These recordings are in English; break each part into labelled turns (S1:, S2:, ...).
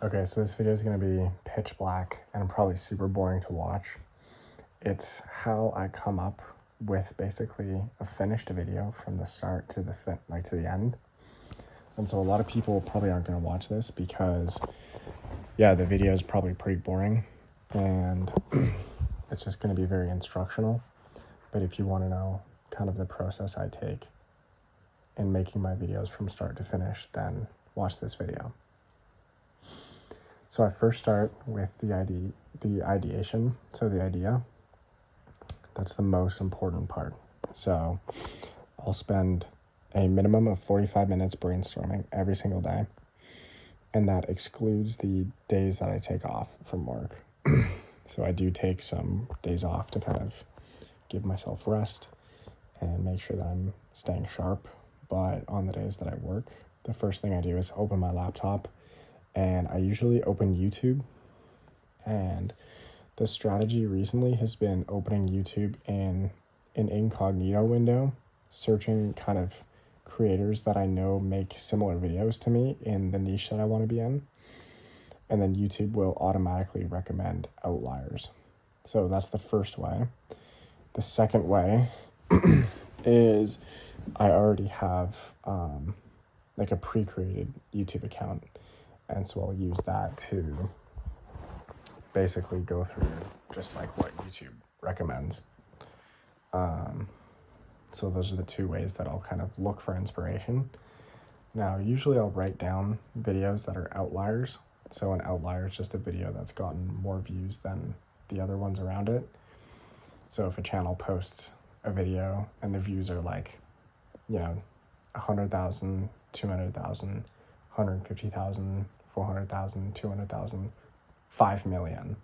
S1: Okay, so this video is going to be pitch black and probably super boring to watch. It's how I come up with basically a finished video from the start to to the end. And so a lot of people probably aren't going to watch this because, yeah, the video is probably pretty boring and it's just going to be very instructional. But if you want to know kind of the process I take in making my videos from start to finish, then watch this video. So I first start with the ideation, so the idea. That's the most important part. So I'll spend a minimum of 45 minutes brainstorming every single day, and that excludes the days that I take off from work. So I do take some days off to kind of give myself rest and make sure that I'm staying sharp. But on the days that I work, the first thing I do is open my laptop, and I usually open YouTube. And the strategy recently has been opening YouTube in an incognito window, searching kind of creators that I know make similar videos to me in the niche that I want to be in. And then YouTube will automatically recommend outliers. So that's the first way. The second way is I already have like a pre-created YouTube account. And so I'll use that to basically go through just like what YouTube recommends. So those are the two ways that I'll kind of look for inspiration. Now, usually I'll write down videos that are outliers. So an outlier is just a video that's gotten more views than the other ones around it. So if a channel posts a video and the views are like, 100,000, 200,000, 150,000, 400,000, 200,000, 5 million,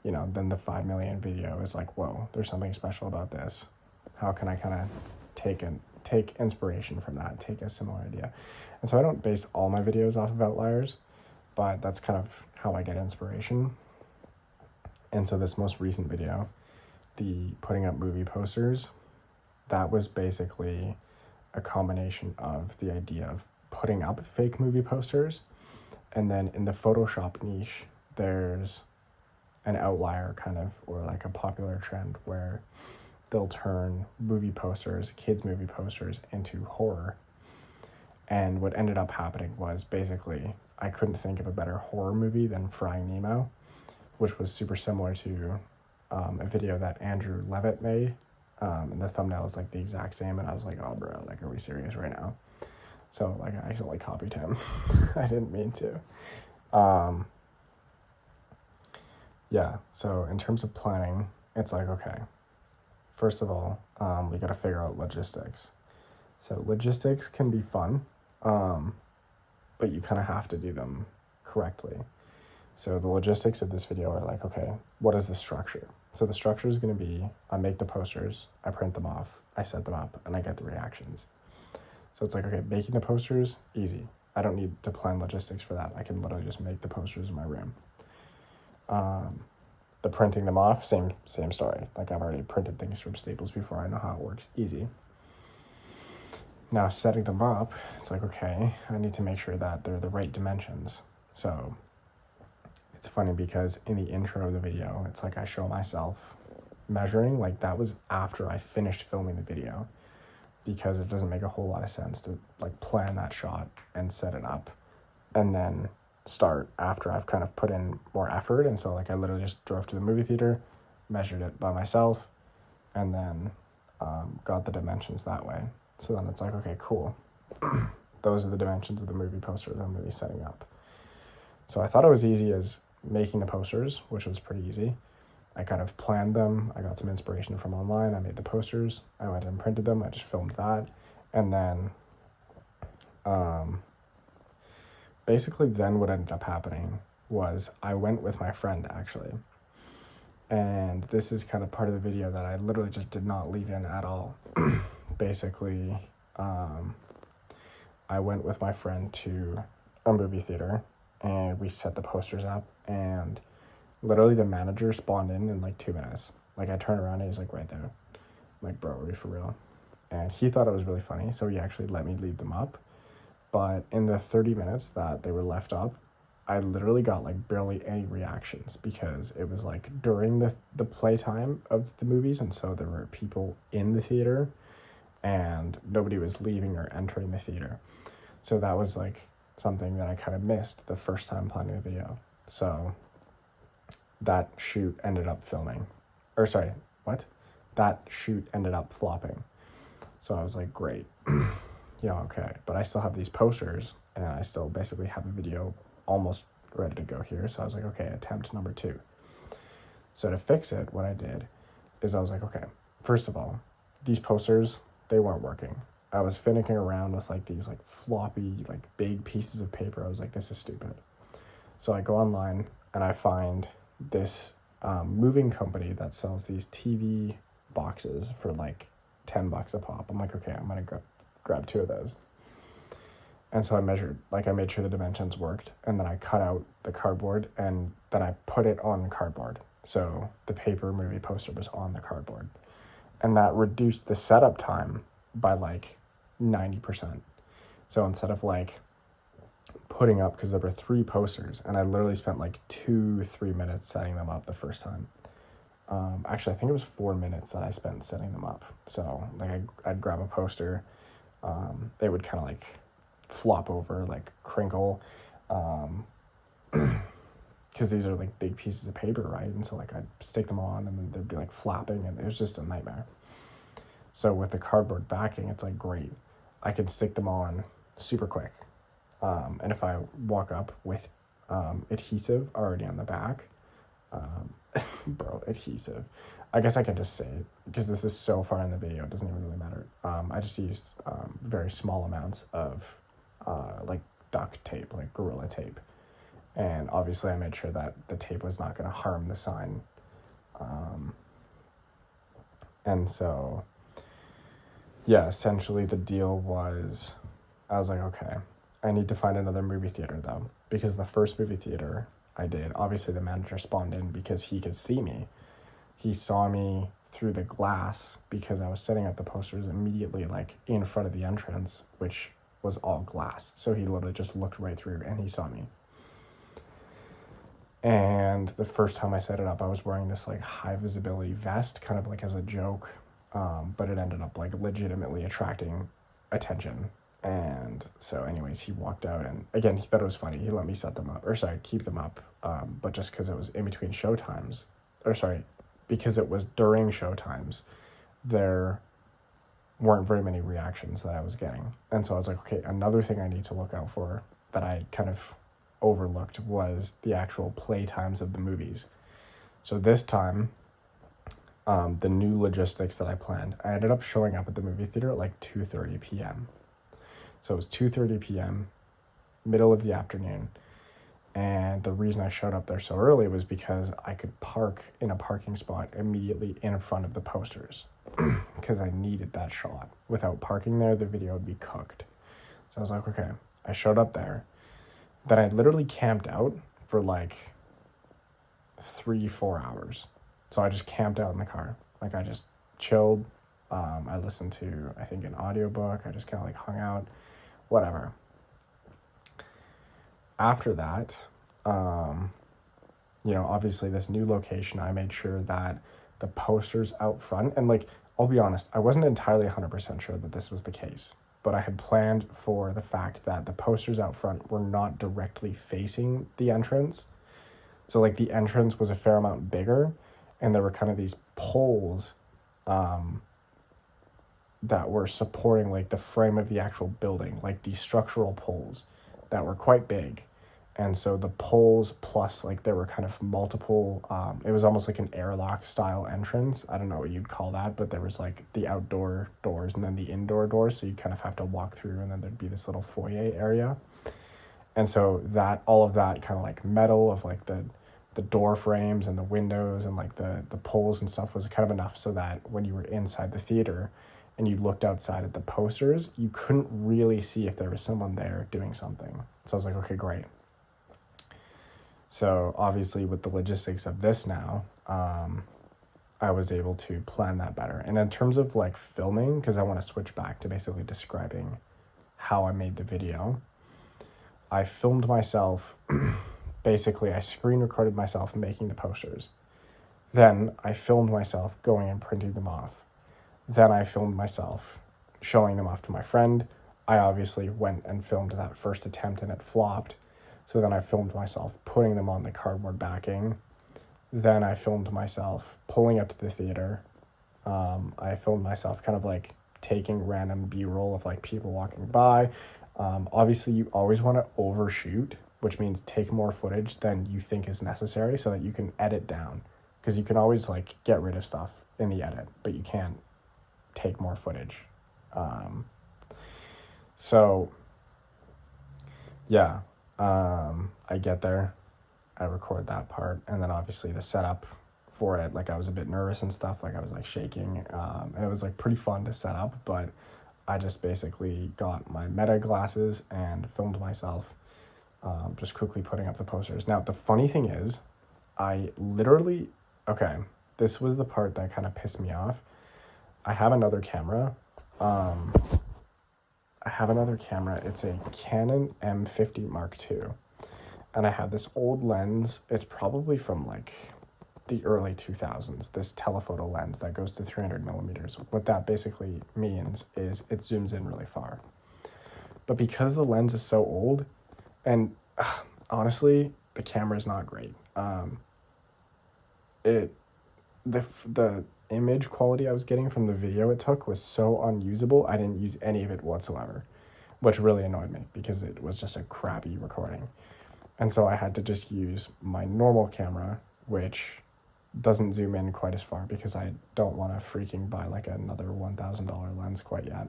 S1: then the 5 million video is like, whoa, there's something special about this. How can I kind of take inspiration from that, take a similar idea? And so I don't base all my videos off of outliers, but that's kind of how I get inspiration. And so this most recent video, the putting up movie posters, that was basically a combination of the idea of putting up fake movie posters, and then in the Photoshop niche, there's an outlier kind of, or like a popular trend where they'll turn movie posters, kids movie posters, into horror. And what ended up happening was basically I couldn't think of a better horror movie than Frying Nemo, which was super similar to a video that Andrew Levitt made. And the thumbnail is like the exact same, and I was like, oh bro, like, are we serious right now? So like I accidentally copied him. I didn't mean to. Yeah, so in terms of planning, it's like, okay, first of all, we got to figure out logistics. So logistics can be fun, but you kind of have to do them correctly. So the logistics of this video are like, okay, what is the structure? So the structure is going to be, I make the posters, I print them off, I set them up, and I get the reactions. So it's like, okay, making the posters, easy. I don't need to plan logistics for that. I can literally just make the posters in my room. The printing them off, same story. Like, I've already printed things from Staples before. I know how it works. Easy. Now, setting them up, it's like, okay, I need to make sure that they're the right dimensions. So it's funny because in the intro of the video, it's like I show myself measuring. Like, that was after I finished filming the video, because it doesn't make a whole lot of sense to like plan that shot and set it up and then start after I've kind of put in more effort. And so like I literally just drove to the movie theater, measured it by myself, and then got the dimensions that way. So then it's like, okay, cool. Those are the dimensions of the movie poster that I'm going to be setting up. So I thought it was easy as making the posters, which was pretty easy. I kind of planned them. I got some inspiration from online. I made the posters. I went and printed them. I just filmed that. And then basically then what ended up happening was I went with my friend, actually. And this is kind of part of the video that I literally just did not leave in at all. Basically, I went with my friend to a movie theater, and we set the posters up, and literally the manager spawned in like 2 minutes. Like, I turned around and he's like right there. I'm like, bro, are we for real? And he thought it was really funny, so he actually let me leave them up. But in the 30 minutes that they were left up, I literally got like barely any reactions because it was like during the playtime of the movies, and so there were people in the theater and nobody was leaving or entering the theater. So that was like something that I kind of missed the first time planning the video. So that shoot ended up that shoot ended up flopping. So I was like, great, okay. But I still have these posters and I still basically have a video almost ready to go here. So I was like, okay, attempt number 2. So to fix it, what I did is I was like, okay, first of all, these posters, they weren't working. I was finicking around with like these like floppy, like big pieces of paper. I was like, this is stupid. So I go online and I find this moving company that sells these TV boxes for like $10 a pop. I'm like, okay, I'm gonna grab 2 of those. And so I made sure the dimensions worked, and then I cut out the cardboard and then I put it on cardboard. So the paper movie poster was on the cardboard. And that reduced the setup time by like 90%. So instead of like putting up, because there were 3 posters, and I literally spent like 2-3 minutes setting them up the first time. Actually, I think it was 4 minutes that I spent setting them up. So like I'd grab a poster, it would kind of like flop over, like crinkle, because these are like big pieces of paper, right? And so like I'd stick them on and then they'd be like flapping, and it was just a nightmare. So with the cardboard backing, it's like great. I can stick them on super quick. And if I walk up with adhesive already on the back, adhesive. I guess I can just say it because this is so far in the video, it doesn't even really matter. I just used very small amounts of like duct tape, like Gorilla Tape. And obviously I made sure that the tape was not going to harm the sign. And so, yeah, essentially the deal was, I was like, okay, I need to find another movie theater though, because the first movie theater I did, obviously the manager spawned in because he could see me. He saw me through the glass because I was setting up the posters immediately like in front of the entrance, which was all glass. So he literally just looked right through and he saw me. And the first time I set it up, I was wearing this like high visibility vest, kind of like as a joke, but it ended up like legitimately attracting attention. And so anyways, he walked out, and again, he thought it was funny. He let me keep them up, but just because it was in between show times, because it was during show times, there weren't very many reactions that I was getting. And so I was like, okay, another thing I need to look out for that I kind of overlooked was the actual play times of the movies. So this time, the new logistics that I planned, I ended up showing up at the movie theater at like 2:30 p.m. So it was 2:30 p.m., middle of the afternoon. And the reason I showed up there so early was because I could park in a parking spot immediately in front of the posters because I needed that shot. Without parking there, the video would be cooked. So I was like, okay, I showed up there. Then I literally camped out for like 3-4 hours. So I just camped out in the car. Like I just chilled. I listened to, I think, an audiobook. I just kind of like hung out, whatever. After that, obviously this new location, I made sure that the posters out front, and like, I'll be honest, I wasn't entirely 100% sure that this was the case, but I had planned for the fact that the posters out front were not directly facing the entrance. So like the entrance was a fair amount bigger, and there were kind of these poles that were supporting like the frame of the actual building, like these structural poles that were quite big. And so the poles plus like there were kind of multiple, it was almost like an airlock style entrance. I don't know what you'd call that, but there was like the outdoor doors and then the indoor doors. So you kind of have to walk through, and then there'd be this little foyer area. And so that, all of that kind of like metal of like the door frames and the windows and like the poles and stuff was kind of enough so that when you were inside the theater and you looked outside at the posters, you couldn't really see if there was someone there doing something. So I was like, okay, great. So obviously with the logistics of this now, I was able to plan that better. And in terms of like filming, because I want to switch back to basically describing how I made the video, I filmed myself basically I screen recorded myself making the posters. Then I filmed myself going and printing them off. Then I filmed myself showing them off to my friend. I obviously went and filmed that first attempt and it flopped. So then I filmed myself putting them on the cardboard backing. Then I filmed myself pulling up to the theater. I filmed myself kind of like taking random B-roll of like people walking by. Obviously, you always want to overshoot, which means take more footage than you think is necessary so that you can edit down. Because you can always like get rid of stuff in the edit, but you can't take more footage. So yeah, I get there, I record that part, and then obviously the setup for it, like I was a bit nervous and stuff, like I was like shaking, and it was like pretty fun to set up, but I just basically got my meta glasses and filmed myself, just quickly putting up the posters. Now the funny thing is, okay, this was the part that kind of pissed me off. I have another camera. It's a Canon M50 Mark II. And I have this old lens. It's probably from like the early 2000s, this telephoto lens that goes to 300 millimeters. What that basically means is it zooms in really far. But because the lens is so old, and honestly, the camera is not great. The image quality I was getting from the video it took was so unusable. I didn't use any of it whatsoever, which really annoyed me because it was just a crappy recording. And so I had to just use my normal camera, which doesn't zoom in quite as far because I don't want to freaking buy like another $1,000 lens quite yet.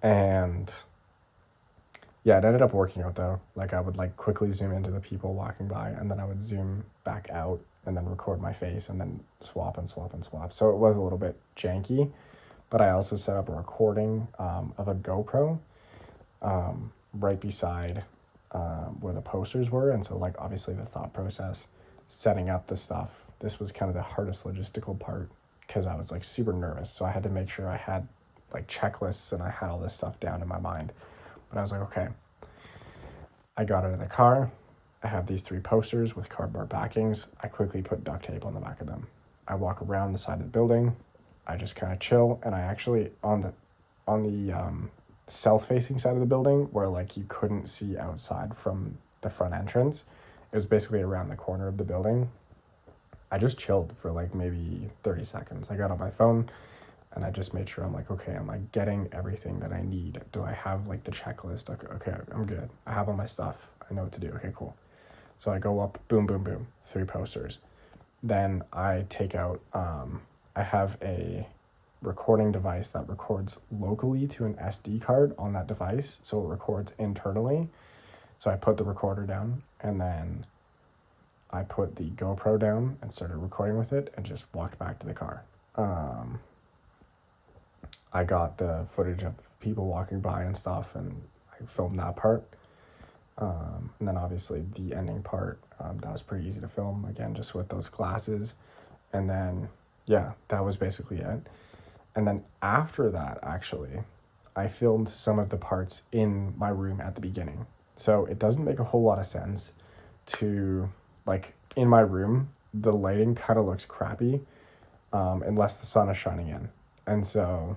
S1: And yeah, it ended up working out though. Like I would like quickly zoom into the people walking by, and then I would zoom back out and then record my face and then swap and swap and swap. So it was a little bit janky, but I also set up a recording of a GoPro right beside where the posters were. And so like obviously the thought process, setting up the stuff, this was kind of the hardest logistical part because I was like super nervous. So I had to make sure I had like checklists and I had all this stuff down in my mind. But I was like, okay, I got out of the car. I have these 3 posters with cardboard backings. I quickly put duct tape on the back of them. I walk around the side of the building. I just kind of chill. And I actually, on the south-facing side of the building where like you couldn't see outside from the front entrance, it was basically around the corner of the building. I just chilled for like maybe 30 seconds. I got on my phone and I just made sure I'm like, okay, am I getting everything that I need? Do I have like the checklist? Okay, I'm good. I have all my stuff. I know what to do. Okay, cool. So I go up, boom, boom, boom, 3 posters. Then I take out, I have a recording device that records locally to an SD card on that device. So it records internally. So I put the recorder down and then I put the GoPro down and started recording with it and just walked back to the car. I got the footage of people walking by and stuff, and I filmed that part. And then obviously the ending part, that was pretty easy to film, again, just with those glasses. And then, yeah, that was basically it. And then after that, actually, I filmed some of the parts in my room at the beginning. So it doesn't make a whole lot of sense to, like, in my room, the lighting kind of looks crappy, unless the sun is shining in. And so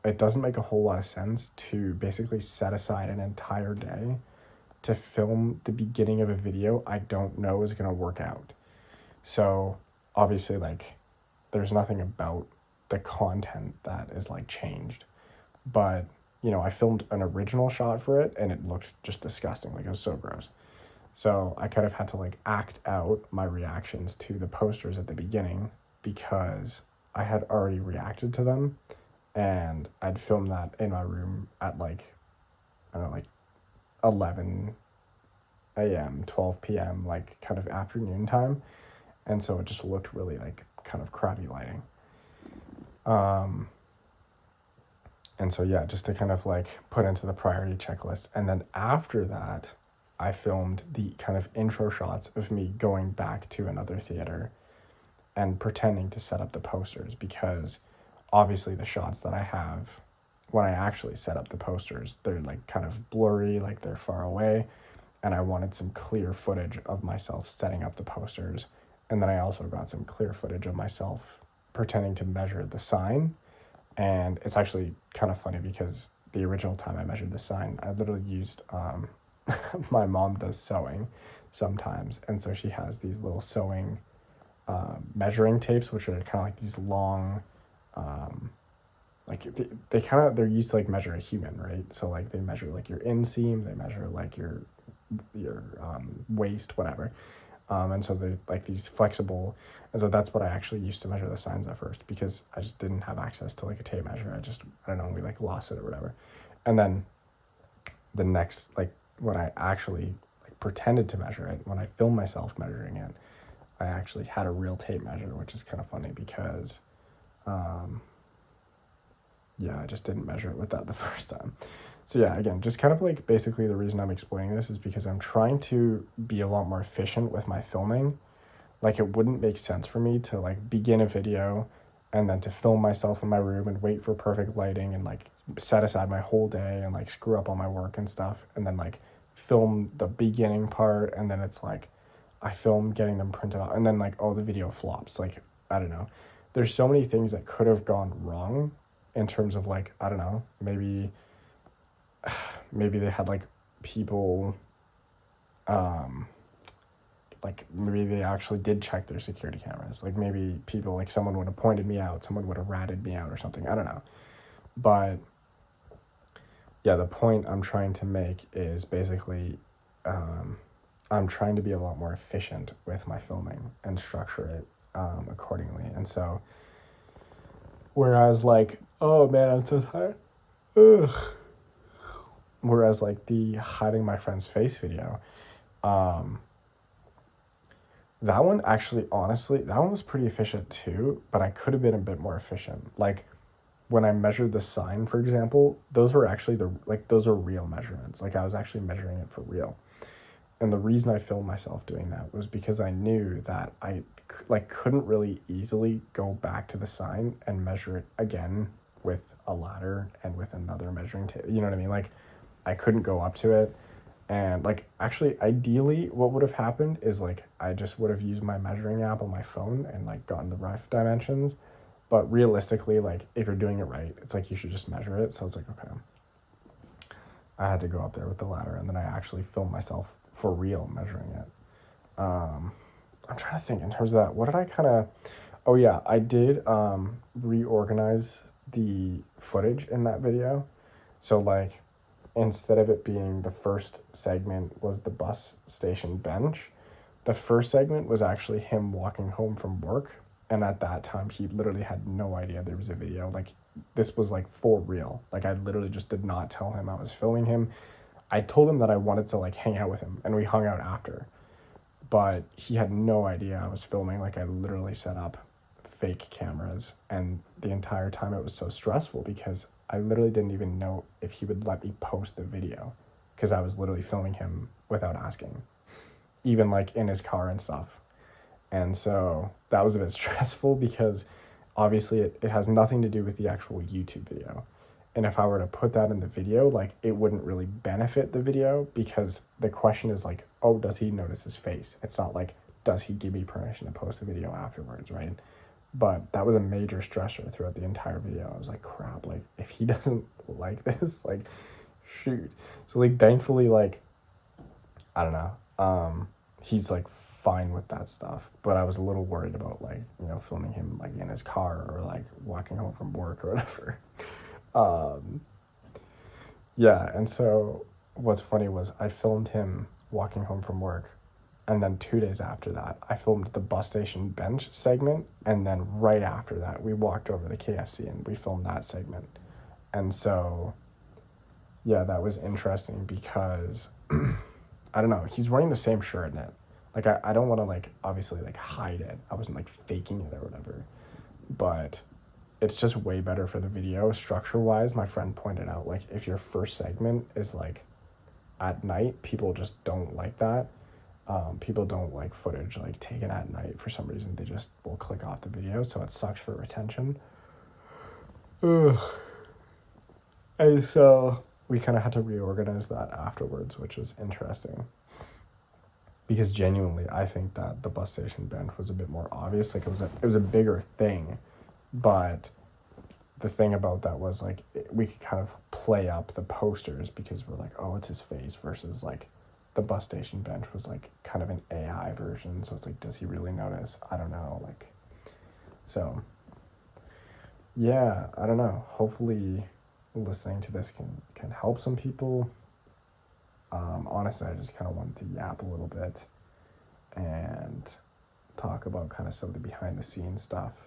S1: it doesn't make a whole lot of sense to basically set aside an entire day to film the beginning of a video I don't know is going to work out. So obviously, like, there's nothing about the content that is like changed, but you know, I filmed an original shot for it and it looked just disgusting. Like, it was so gross. So I kind of had to like act out my reactions to the posters at the beginning because I had already reacted to them. And I'd filmed that in my room at like, I don't know, like 11 a.m., 12 p.m., like kind of afternoon time. And so it just looked really like kind of crappy lighting. And so, yeah, just to kind of like put into the priority checklist. And then after that, I filmed the kind of intro shots of me going back to another theater and pretending to set up the posters because obviously the shots that I have when I actually set up the posters, they're like kind of blurry, like they're far away. and I wanted some clear footage of myself setting up the posters. And then I also got some clear footage of myself pretending to measure the sign. And it's actually kind of funny because the original time I measured the sign, I literally used, my mom does sewing sometimes. And so she has these little sewing measuring tapes, which are kind of like these long, like they're used to like measure a human, right? So like they measure like your inseam, they measure like your waist, whatever. And so they're like these flexible, and so that's what I actually used to measure the signs at first, because I just didn't have access to like a tape measure. I don't know, we like lost it or whatever. And then the next, like when I actually like pretended to measure it, when I filmed myself measuring it, I actually had a real tape measure, which is kind of funny because, yeah, I just didn't measure it with that the first time. So yeah, again, just kind of like basically the reason I'm explaining this is because I'm trying to be a lot more efficient with my filming. Like it wouldn't make sense for me to like begin a video and then to film myself in my room and wait for perfect lighting and like set aside my whole day and like screw up all my work and stuff, and then like film the beginning part, and then it's like I film getting them printed out, and then like, oh, the video flops. Like, I don't know. There's so many things that could have gone wrong in terms of like, I don't know, maybe they had like people, like maybe they actually did check their security cameras. Like maybe people, like someone would have pointed me out, someone would have ratted me out or something. I don't know. But yeah, the point I'm trying to make is basically, I'm trying to be a lot more efficient with my filming and structure it accordingly. And so, whereas like, oh man, I'm so tired. Ugh. Whereas like the hiding my friend's face video, that one actually, honestly, that one was pretty efficient too, but I could have been a bit more efficient. Like when I measured the sign, for example, those were actually those are real measurements. Like I was actually measuring it for real. And the reason I filmed myself doing that was because I knew that I like couldn't really easily go back to the sign and measure it again with a ladder and with another measuring tape. You know what I mean? Like I couldn't go up to it. And like actually ideally what would have happened is like I just would have used my measuring app on my phone and like gotten the rough dimensions. But realistically, like if you're doing it right, it's like you should just measure it. So it's like, okay, I had to go up there with the ladder, and then I actually filmed myself for real measuring it. I'm trying to think in terms of that. What did I kind of... Oh yeah, I did reorganize the footage in that video. So like instead of it being the first segment was the bus station bench, the first segment was actually him walking home from work. And at that time, he literally had no idea there was a video. Like, this was, like, for real. Like, I literally just did not tell him I was filming him. I told him that I wanted to, like, hang out with him, and we hung out after. But he had no idea I was filming. Like, I literally set up fake cameras, and the entire time it was so stressful because I literally didn't even know if he would let me post the video because I was literally filming him without asking, even, like, in his car and stuff. And so that was a bit stressful because obviously it has nothing to do with the actual YouTube video. And if I were to put that in the video, like it wouldn't really benefit the video because the question is like, oh, does he notice his face? It's not like, does he give me permission to post the video afterwards, right? But that was a major stressor throughout the entire video. I was like, crap, like if he doesn't like this, like shoot. So like thankfully, like, I don't know, he's like fine with that stuff, but I was a little worried about like, you know, filming him like in his car or like walking home from work or whatever. Yeah, and so what's funny was I filmed him walking home from work, and then 2 days after that I filmed the bus station bench segment, and then right after that we walked over to KFC and we filmed that segment. And so yeah, that was interesting because I don't know, he's wearing the same shirt in it. Like, I don't want to, like, obviously, like, hide it. I wasn't, like, faking it or whatever. But it's just way better for the video. Structure-wise, my friend pointed out, like, if your first segment is, like, at night, people just don't like that. People don't like footage, like, taken at night for some reason. They just will click off the video, so it sucks for retention. Ugh. And so we kind of had to reorganize that afterwards, which was interesting. Because genuinely, I think that the bus station bench was a bit more obvious. Like, it was a bigger thing, but the thing about that was, like, we could kind of play up the posters because we're like, oh, it's his face, versus, like, the bus station bench was, like, kind of an AI version. So it's like, does he really notice? I don't know. Like, so, yeah, I don't know. Hopefully listening to this can help some people. Honestly, I just kind of wanted to yap a little bit and talk about kind of some of the behind the scenes stuff.